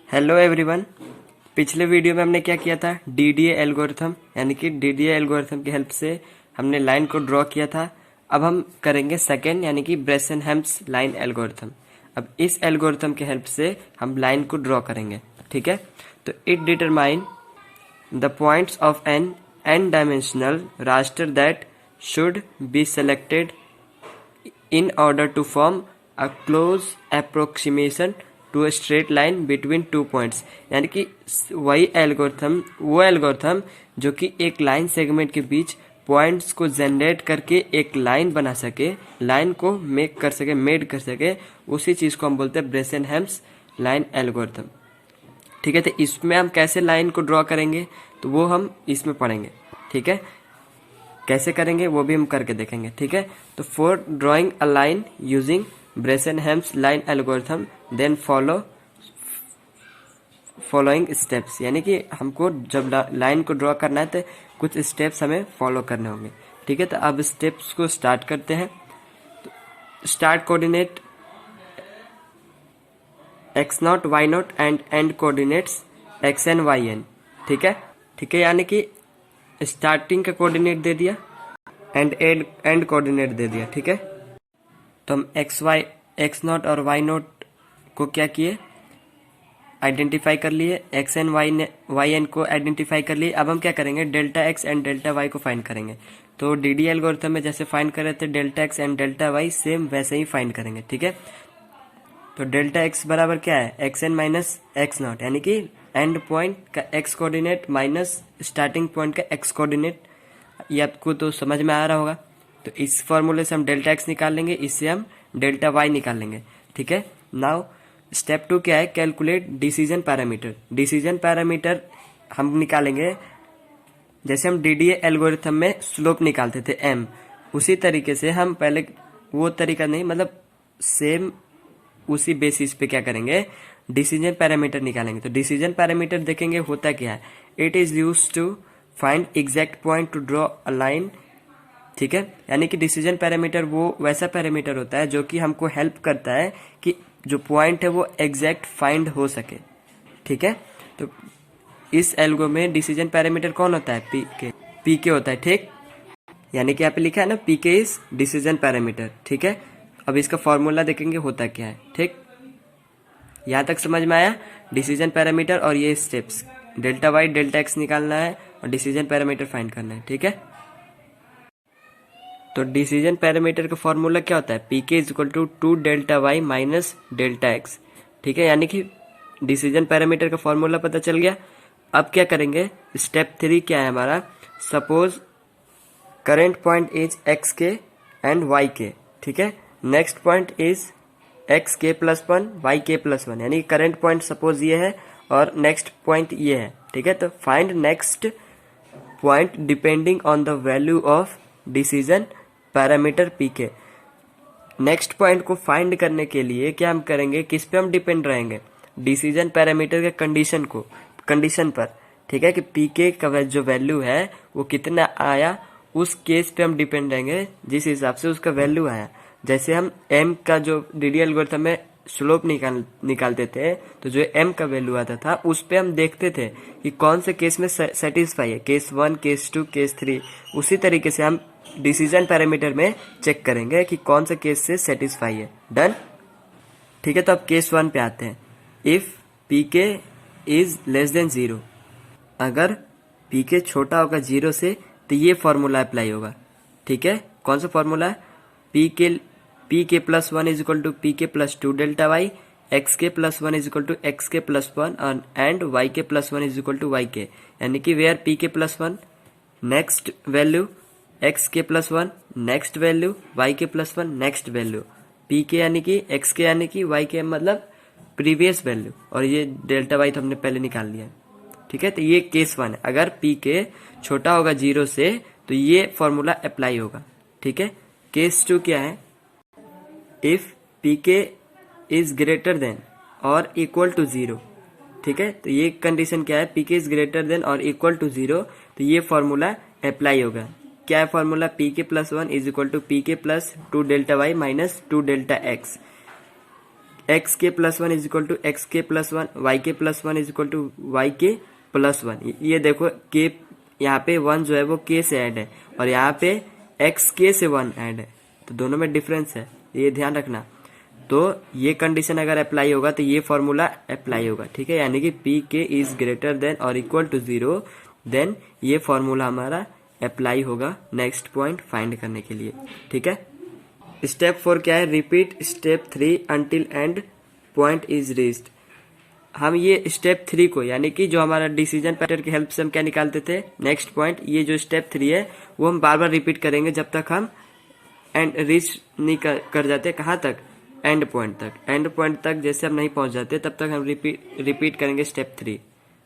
Hello everyone. पिछले video में हमने क्या किया था, डीडीए एल्गोरिथम, यानी कि डीडीए एल्गोरिथम की हेल्प से हमने लाइन को ड्रॉ किया था। अब हम करेंगे सेकेंड, यानी कि ब्रेसेनहेम्स लाइन एल्गोरिथम। अब इस एल्गोरिथम की हेल्प से हम लाइन को ड्रॉ करेंगे, ठीक है। तो it determine the points of an n dimensional raster that should be selected in order to form a close approximation to a straight line between two points। यानी कि वही एल्गोरिथम, वो एल्गोरिथम जो कि एक लाइन सेगमेंट के बीच points को generate करके एक लाइन बना सके, लाइन को मेक कर सके, मेड कर सके, उसी चीज को हम बोलते हैं ब्रेसेनहेम्स लाइन एल्गोरिथम, ठीक है। तो इसमें हम कैसे लाइन को ड्रॉ करेंगे तो वो हम इसमें पढ़ेंगे, ठीक है। कैसे करेंगे वो भी हम करके देखेंगे, ठीक है। तो for drawing a line using Bresenham's line algorithm then following steps, यानी कि हमको जब लाइन को ड्रॉ करना है तो कुछ स्टेप्स हमें फॉलो करने होंगे, ठीक है। तो अब स्टेप्स को स्टार्ट करते हैं। तो start coordinate x0 y0 and and coordinates xn yn, ठीक है, ठीक है। यानी कि स्टार्टिंग का कोऑर्डिनेट दे दिया एंड एंड कोऑर्डिनेट दे दिया, ठीक है। तो हम x0 और y0 को क्या किए, आइडेंटिफाई कर लिए, xn yn को आइडेंटिफाई कर लिए। अब हम क्या करेंगे, delta x and delta y को फाइंड करेंगे। तो डीडी एल्गोरिथम में जैसे फाइंड कर रहे थे delta x and delta y, same वैसे ही फाइंड करेंगे, ठीक है। तो डेल्टा x बराबर क्या है, xn माइनस x0, यानी कि एंड पॉइंट का x coordinate minus starting point का x कोऑर्डिनेट। ये आपको तो समझ में आ रहा होगा। तो इस फॉर्मूले से हम डेल्टा x निकाल लेंगे, इससे हम डेल्टा y निकाल लेंगे, ठीक है। नाउ स्टेप 2 क्या है, calculate decision parameter. Decision parameter हम निकालेंगे जैसे हम डीडीए एल्गोरिथम में स्लोप निकालते थे m, उसी तरीके से हम पहले, वो तरीका नहीं, मतलब सेम उसी बेसिस पे क्या करेंगे, डिसीजन पैरामीटर निकालेंगे। तो डिसीजन पैरामीटर देखेंगे होता क्या है, it is used to find exact point to draw a line, ठीक है। यानी कि डिसीजन पैरामीटर वो वैसा पैरामीटर होता है जो कि हमको हेल्प करता है कि जो पॉइंट है वो एग्जैक्ट फाइंड हो सके, ठीक है। तो इस एल्गो में डिसीजन पैरामीटर कौन होता है, पीके होता है, ठीक। यानी कि यहाँ पे लिखा है ना, पीके इज डिसीजन पैरामीटर, ठीक है। अब इसका फॉर्मूला देखेंगे होता क्या है, ठीक। यहां तक समझ में आया, डिसीजन पैरामीटर और ये steps, delta y delta x निकालना है और डिसीजन पैरामीटर फाइंड करना है, ठीक है। तो डिसीजन पैरामीटर का फॉर्मूला क्या होता है, PK is equal to 2 delta Y minus delta X, ठीक है। यानी कि डिसीजन पैरामीटर का फॉर्मूला पता चल गया। अब क्या करेंगे, स्टेप 3 क्या है हमारा, suppose current point is x के एंड वाई के, ठीक है। Next point is x K plus 1 y के प्लस 1, यानी करंट पॉइंट सपोज ये है और नेक्स्ट पॉइंट ये है, ठीक है। तो find next point depending on the value of decision parameter p k. Next point को फाइंड करने के लिए क्या हम करेंगे, किस पे हम डिपेंड रहेंगे, डिसीजन पैरामीटर के कंडीशन पर, ठीक है, कि पीके का जो वैल्यू है वो कितना आया, उस केस पे हम डिपेंड रहेंगे जिस हिसाब से उसका वैल्यू आया। जैसे हम m का जो डीडी एल्गोरिथम में स्लोप निकालते थे, तो जो m का वैल्यू आता था उस पे हम देखते थे कि कौन से केस में सेटिस्फाई है, केस 1, केस 2, केस 3। उसी तरीके से हम डिसीजन पैरामीटर में चेक करेंगे कि कौन से केस से सेटिस्फाई है। डन, ठीक है। तो अब केस 1 पे आते हैं। If pk is less than 0, अगर pk छोटा होगा 0 से तो ये फॉर्मूला अप्लाई होगा, ठीक है। कौन सा फॉर्मूला है, pk plus 1 is equal to pk plus 2 delta y, xk plus 1 is equal to xk plus 1 and yk plus 1 is equal to yk। यानी कि where pk plus 1 next value, xk plus 1 next value, yk plus 1 next value, pk यानी कि xk यानी कि yk मतलब previous value, और ये delta Y तो हमने पहले निकाल लिया, ठीक है। तो ये केस 1 है, अगर pk छोटा होगा 0 से तो ये फॉर्मूला अप्लाई होगा, ठीक है। केस 2 क्या है, if pk is greater than और इक्वल टू 0, ठीक है। तो ये कंडीशन क्या है, pk इज ग्रेटर देन और इक्वल टू 0, तो ये फॉर्मूला अप्लाई होगा। क्या है formula, pk plus 1 is equal to pk plus 2 delta Y minus 2 delta X. X K plus one is equal to X K plus one, Y के plus one is equal to y के plus one. ये देखो के यहाँ पे one जो है वो के से ऐड है और यहाँ पे एक्स के से वन ऐड है, तो दोनों में डिफरेंस है, ये ध्यान रखना। तो ये कंडीशन अगर अप्लाई होगा तो ये फॉर्मूला अप्लाई होगा, ठीक है। यानी कि पी के इज ग्रेटर देन और इक्वल टू 0, देन ये फॉर्मूला हमारा अप्लाई होगा नेक्स्ट पॉइंट फाइंड करने के लिए, ठीक है। स्टेप 4 क्या है, repeat step 3 until and point is reached. हम ये स्टेप 3 को, यानी कि जो हमारा डिसीजन पैटर्न की हेल्प से हम क्या निकालते थे, नेक्स्ट पॉइंट, ये जो स्टेप 3 है वो हम बार बार रिपीट करेंगे जब तक हम एंड रीच नहीं कर जाते, कहाँ तक, एंड पॉइंट तक। एंड पॉइंट तक जैसे हम नहीं पहुंच जाते तब तक हम रिपीट करेंगे स्टेप 3,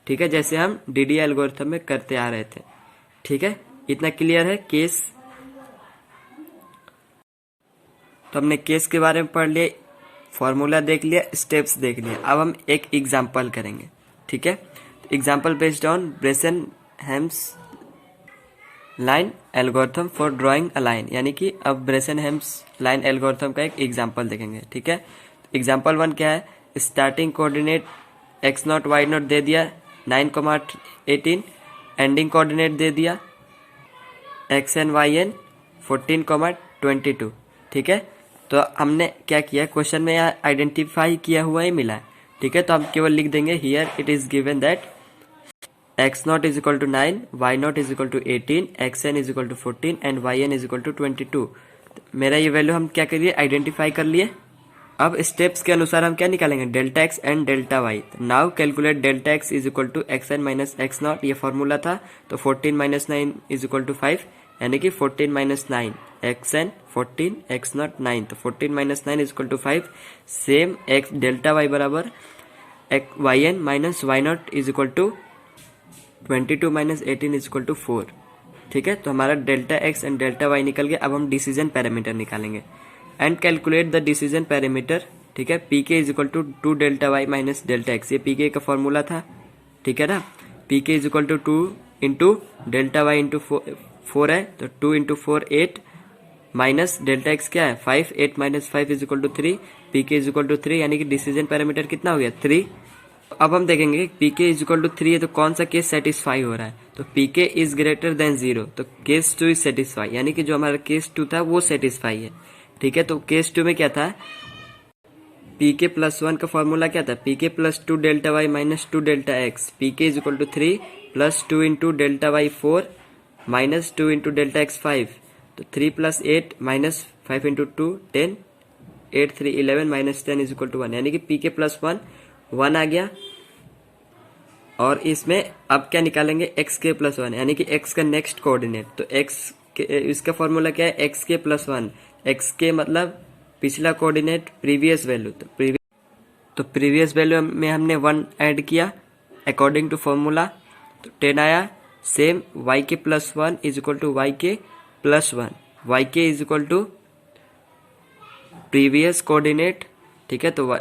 ठीक है, जैसे हम डीडी एल्गोरिथम में करते आ रहे थे, ठीक है। इतना क्लियर है केस। तो हमने केस के बारे में पढ़ लिया, फॉर्मूला देख लिया, स्टेप्स देख लिया। अब हम एक एग्जाम्पल करेंगे, ठीक है। Example based on Bresenham's line algorithm for drawing a line, यानी कि अब ब्रेसन-हेम्स लाइन एल्गोरिथम का एक एग्जाम्पल देखेंगे, ठीक है। एग्जाम्पल 1 क्या है, स्टार्टिंग कोऑर्डिनेट x0 y0 दे दिया 9,18, एंडिंग कोऑर्डिनेट दे दिया xn yn 14,22, ठीक है। तो हमने क्या किया, क्वेश्चन में यहाँ आइडेंटिफाई किया हुआ ही मिला है, ठीक है। तो हम केवल लिख देंगे here it is given that x0 is equal to 9, y0 is equal to 18, xn is equal to 14 and yn is equal to 22। मेरा ये वैल्यू हम क्या करिए, आइडेंटिफाई कर लिए। अब स्टेप्स के अनुसार हम क्या निकालेंगे, delta x and delta y. Now calculate delta x is equal to x n minus x naught, ये फॉर्मूला था। तो 14 माइनस 9 इज इक्वल टू 5, यानी कि 14 माइनस 9 एक्स एन 14 एक्स नॉट 9, तो 14 माइनस 9 is equal to 5। Same X delta Y बराबर Y N minus Y naught is equal to 22 minus 18 is equal to 4, ठीक है। तो हमारा delta x and delta Y निकल गया। अब हम डिसीजन पैरामीटर निकालेंगे and calculate the decision parameter, ठीक है। पी के is equal to 2 delta Y minus delta x, ये पी के का फॉर्मूला था, ठीक है ना। पी के is equal to 2 into delta y into 4 है, तो 2 इंटू 4 8 माइनस डेल्टा एक्स क्या है 5, 8 minus 5 is equal to 3, p के इज इक्वल टू 3, यानी कि डिसीजन पैरामीटर कितना हो गया 3। अब हम देखेंगे पी के इज इक्वल टू 3 है तो कौन सा केस सेटिस्फाई हो रहा है, तो पी के इज ग्रेटर देन 0, तो केस 2 इज सेटिस्फाई, यानी कि जो हमारा केस 2 था वो सेटिस्फाई है, ठीक है। तो केस 2 में क्या था, पी के प्लस 1 का फॉर्मूला क्या था, P K plus 2 delta Y minus 2 delta X, P के is equal to 3 plus 2 into delta Y 4 minus 2 into delta X 5, तो 3 plus 8 minus 5 into 2 10, 8 3 11 minus 10 is equal to 1, यानी कि P K plus 1 आ गया। और इसमें अब क्या निकालेंगे, एक्स के प्लस 1, यानी कि एक्स का नेक्स्ट कोऑर्डिनेट, तो एक्स के इसका फॉर्मूला क्या है, एक्स के प्लस 1, एक्स के मतलब पिछला कोऑर्डिनेट प्रीवियस वैल्यू, तो प्रीवियस वैल्यू में हमने 1 ऐड किया अकॉर्डिंग टू फॉर्मूला, तो 10 आया। सेम वाई के plus 1 is equal to y के plus 1, y k is equal to previous coordinate, ठीक है। तो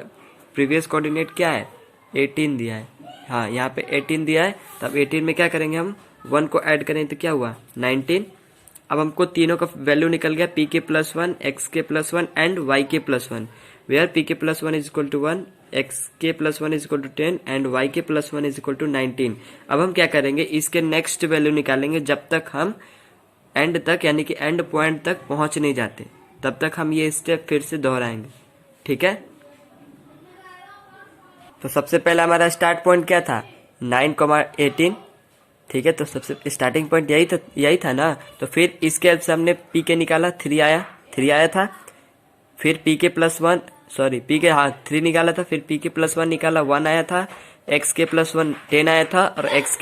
प्रीवियस कोऑर्डिनेट क्या है 18 दिया है, हाँ यहाँ पे 18 दिया है, तब 18 में क्या करेंगे हम 1 को ऐड करें तो क्या हुआ 19। अब हमको तीनों का वैल्यू निकल गया, P K plus 1, X K plus 1 and Y के plus 1, where P K plus 1 is equal to 1, X K plus 1 is equal to 10 and Y के प्लस 1 इज इक्वल टू 19। अब हम क्या करेंगे, इसके नेक्स्ट वैल्यू निकालेंगे जब तक हम एंड तक, यानी कि एंड पॉइंट तक पहुंच नहीं जाते, तब तक हम ये स्टेप फिर से दोहराएंगे, ठीक है। तो सबसे पहला हमारा स्टार्ट पॉइंट क्या था 9,18, ठीक है। तो सबसे स्टार्टिंग पॉइंट यही था ना। तो फिर इसके हेल्प से हमने पी के निकाला, 3 आया था। फिर पी के प्लस 1 पी के 3 निकाला था, फिर पी के प्लस 1 निकाला 1 आया था, एक्स के प्लस 1 10 आया था, और एक्स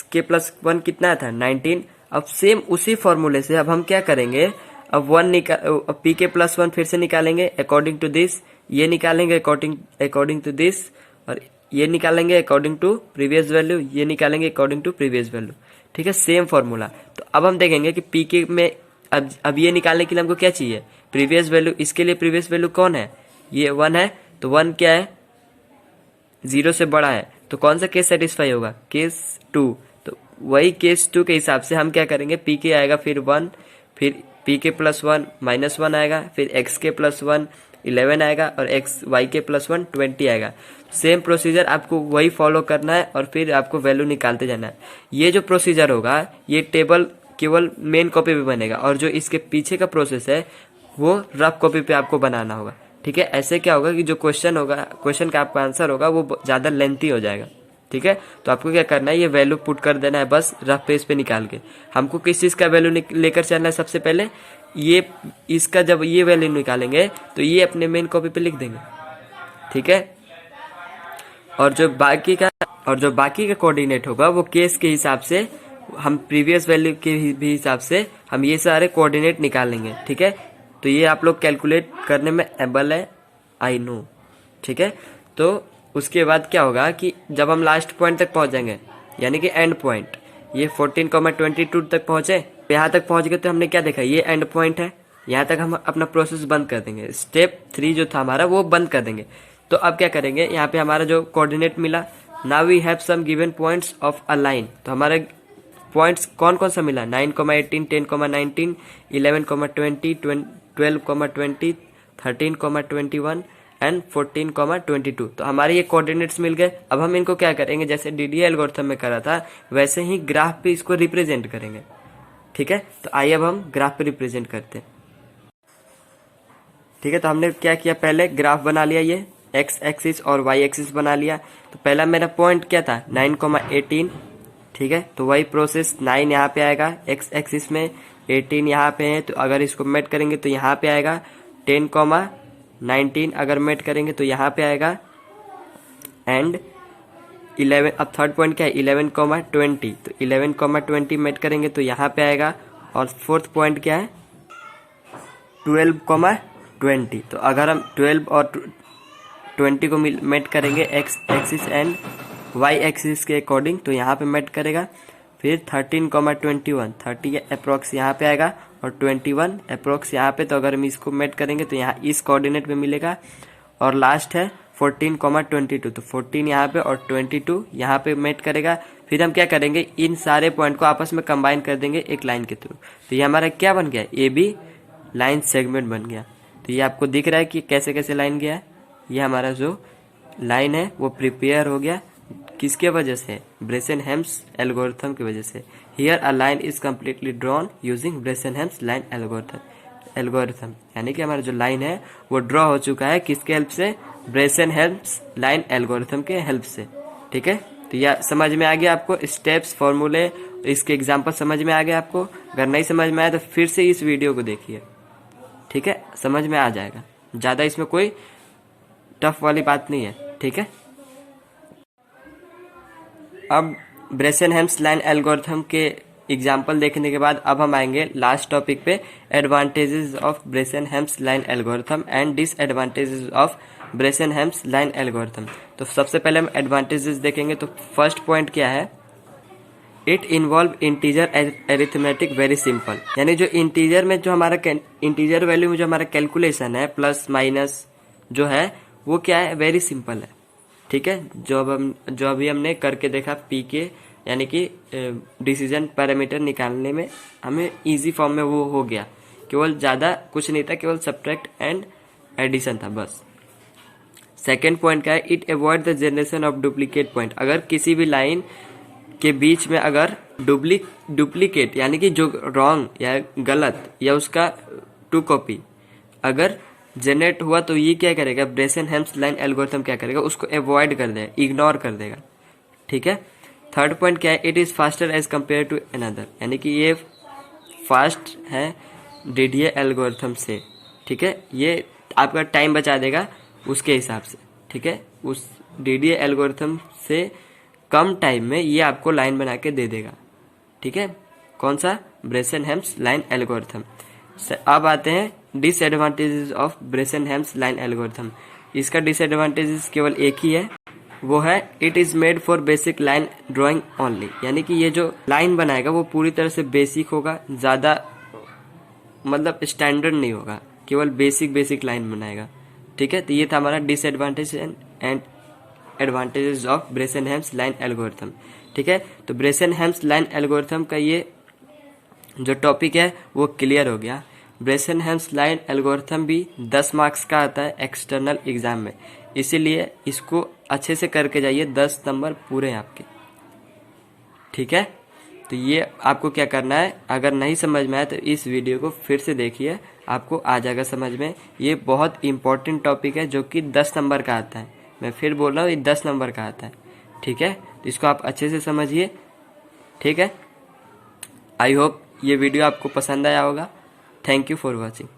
के प्लस 1 कितना आया था 19। अब सेम उसी फॉर्मूले से अब हम क्या करेंगे, अब पी के प्लस 1 फिर से निकालेंगे अकॉर्डिंग टू दिस, ये निकालेंगे अकॉर्डिंग टू दिस, और ये निकालेंगे अकॉर्डिंग टू प्रीवियस वैल्यू, ये निकालेंगे अकॉर्डिंग टू प्रीवियस वैल्यू, ठीक है। Same formula. तो अब हम देखेंगे कि पी के में अब ये निकालने के लिए हमको क्या चाहिए, प्रीवियस वैल्यू। इसके लिए प्रीवियस वैल्यू कौन है, ये 1 है, तो 1 क्या है 0 से बड़ा है, तो कौन सा केस सेटिस्फाई होगा, केस 2। तो वही केस 2 के हिसाब से हम क्या करेंगे, पी के आएगा फिर 1, फिर पी के प्लस 1 माइनस 1 आएगा, फिर एक्स के प्लस 1 11 आएगा और एक्स वाई के प्लस 1 20 आएगा। सेम प्रोसीजर आपको वही फॉलो करना है और फिर आपको वैल्यू निकालते जाना है। ये जो प्रोसीजर होगा ये टेबल केवल मेन कॉपी पे बनेगा और जो इसके पीछे का प्रोसेस है वो रफ कॉपी पे आपको बनाना होगा। ठीक है, ऐसे क्या होगा कि जो क्वेश्चन होगा, क्वेश्चन का आपका आंसर होगा वो ज़्यादा लेंथी हो जाएगा। ठीक है, तो आपको क्या करना है, ये वैल्यू पुट कर देना है बस रफ पेज पे निकाल के। हमको किस चीज़ का वैल्यू लेकर चलना है, सबसे पहले ये इसका जब ये वैल्यू निकालेंगे तो ये अपने मेन कॉपी पे लिख देंगे। ठीक है, और जो बाकी का कोऑर्डिनेट होगा वो केस के हिसाब से, हम प्रीवियस वैल्यू के भी हिसाब से हम ये सारे कोऑर्डिनेट निकाल लेंगे। ठीक है, तो ये आप लोग कैलकुलेट करने में एबल है, आई नो। ठीक है, तो उसके बाद क्या होगा कि जब हम लास्ट पॉइंट तक पहुंचेंगे यानी कि एंड पॉइंट, ये 14,22 तक पहुंचे, यहाँ तक पहुंच गए तो हमने क्या देखा, ये एंड पॉइंट है, यहाँ तक हम अपना प्रोसेस बंद कर देंगे। स्टेप 3 जो था हमारा वो बंद कर देंगे। तो अब क्या करेंगे, यहाँ पे हमारा जो कोऑर्डिनेट मिला, now we have some given points of a line. तो हमारे पॉइंट्स कौन कौन सा मिला, 9,18, 10,19, 11,20, 12,20, 13,21 एंड 14,22। तो हमारे ये कोऑर्डिनेट्स मिल गए। अब हम इनको क्या करेंगे, जैसे डीडीए एल्गोरिथम में करा था वैसे ही ग्राफ पे इसको रिप्रेजेंट करेंगे। ठीक है, तो आइए अब हम ग्राफ पे रिप्रेजेंट करते हैं। ठीक है, तो हमने क्या किया, पहले ग्राफ बना लिया, ये एक्स एक्सिस और वाई एक्सिस बना लिया। तो पहला मेरा पॉइंट क्या था, 9,18। ठीक है, तो वही प्रोसेस 9 यहाँ पे आएगा एक्स एक्सिस में, 18 यहाँ पे है, तो अगर इसको मेट करेंगे तो यहाँ पे आएगा 10,19, अगर मेट करेंगे तो यहाँ पे आएगा, एंड 11। अब थर्ड पॉइंट क्या है, 11,20, तो 11,20 मेट करेंगे तो यहाँ पे आएगा। और फोर्थ पॉइंट क्या है, 12,20। तो अगर हम 12 और 20 को मेट करेंगे x axis and y axis के अकॉर्डिंग, तो यहाँ पे मेट करेगा। फिर 13,21, 30 अप्रोक्स यहाँ पे आएगा और 21 अप्रोक्स यहाँ पे। तो अगर हम इसको मेट करेंगे तो यहाँ इस कोऑर्डिनेट पे मिलेगा। और लास्ट है 14,22, तो 14 यहाँ पे और 22 यहाँ पे मेट करेगा। फिर हम क्या करेंगे, इन सारे पॉइंट को आपस में कंबाइन कर देंगे एक लाइन के थ्रू। तो ये हमारा क्या बन गया, ए बी लाइन सेगमेंट बन गया। तो ये आपको दिख रहा है कि कैसे कैसे लाइन गया है। ये हमारा जो लाइन है वो प्रिपेयर हो गया, किसके वजह से, ब्रेसन-हेम्स एल्गोरिथम की वजह से। Here a line is completely drawn using Bresenham's line algorithm, यानी कि हमारा जो लाइन है वो ड्रॉ हो चुका है किसके हेल्प से, ब्रेसन-हेम्स लाइन एल्गोरिथम के हेल्प से। ठीक है, तो यह समझ में आ गया आपको, स्टेप्स, फॉर्मूले, इसके एग्जाम्पल समझ में आ गया आपको। अगर नहीं समझ में आया तो फिर से इस वीडियो को देखिए। ठीक है, समझ में आ जाएगा, ज़्यादा इसमें कोई टफ वाली बात नहीं है। ठीक है, अब ब्रेसन-हेम्स लाइन एल्गोरिथम के एग्जाम्पल देखने के बाद अब हम आएंगे लास्ट टॉपिक पे, advantages of Bresenham's line algorithm and disadvantages of Bresenham's line algorithm. तो सबसे पहले हम एडवांटेजेस देखेंगे। तो फर्स्ट पॉइंट क्या है, it involve integer arithmetic very simple, यानी जो इंटीजर में जो हमारा इंटीजर वैल्यू में जो हमारा कैलकुलेशन है, प्लस माइनस जो है वो क्या है, वेरी सिंपल है। ठीक है, जो अभी हमने करके देखा पी के, यानी कि डिसीजन पैरामीटर निकालने में हमें इजी फॉर्म में वो हो गया, केवल ज़्यादा कुछ नहीं था, केवल सब्ट्रैक्ट एंड एडिशन था बस। सेकेंड पॉइंट क्या है, it avoid the generation of duplicate point. अगर किसी भी लाइन के बीच में अगर डुप्लीकेट यानी कि जो रॉन्ग या गलत या उसका टू कॉपी अगर जनरेट हुआ तो ये क्या करेगा, ब्रेसन-हेम्स लाइन एल्गोरिथम क्या करेगा, उसको अवॉइड कर देगा, इग्नोर कर देगा। ठीक है, थर्ड पॉइंट क्या है, it is faster as compare to another, यानी कि ये फास्ट है डीडीए एल्गोरिथम से। ठीक है, ये आपका टाइम बचा देगा उसके हिसाब से। ठीक है, उस डीडीए एल्गोरिथम से कम टाइम में ये आपको लाइन बना के दे देगा। ठीक है, कौन सा, ब्रेसन-हेम्स लाइन एल्गोरिथम। अब आते हैं disadvantages of Bresenham's line algorithm. इसका डिसएडवांटेजेस केवल एक ही है, वो है it is made for basic line drawing only, यानी कि ये जो लाइन बनाएगा वो पूरी तरह से बेसिक होगा, ज़्यादा मतलब स्टैंडर्ड नहीं होगा, केवल बेसिक लाइन बनाएगा। ठीक है, तो ये था हमारा disadvantage and advantages of Bresenham's line algorithm. ठीक है, तो ब्रेसन-हेम्स लाइन एल्गोरिथम का ये जो टॉपिक है वो क्लियर हो गया। ब्रेसेनहेम्स लाइन एल्गोरिथम भी 10 मार्क्स का आता है एक्सटर्नल एग्जाम में, इसीलिए इसको अच्छे से करके जाइए, 10 नंबर पूरे हैं आपके। ठीक है, तो ये आपको क्या करना है, अगर नहीं समझ में आया तो इस वीडियो को फिर से देखिए, आपको आ जाएगा समझ में। ये बहुत इंपॉर्टेंट टॉपिक है जो कि 10 नंबर का आता है, मैं फिर बोल रहा हूँ ये 10 नंबर का आता है। ठीक है, तो इसको आप अच्छे से समझिए। ठीक है, आई होप ये वीडियो आपको पसंद आया होगा। Thank you for watching.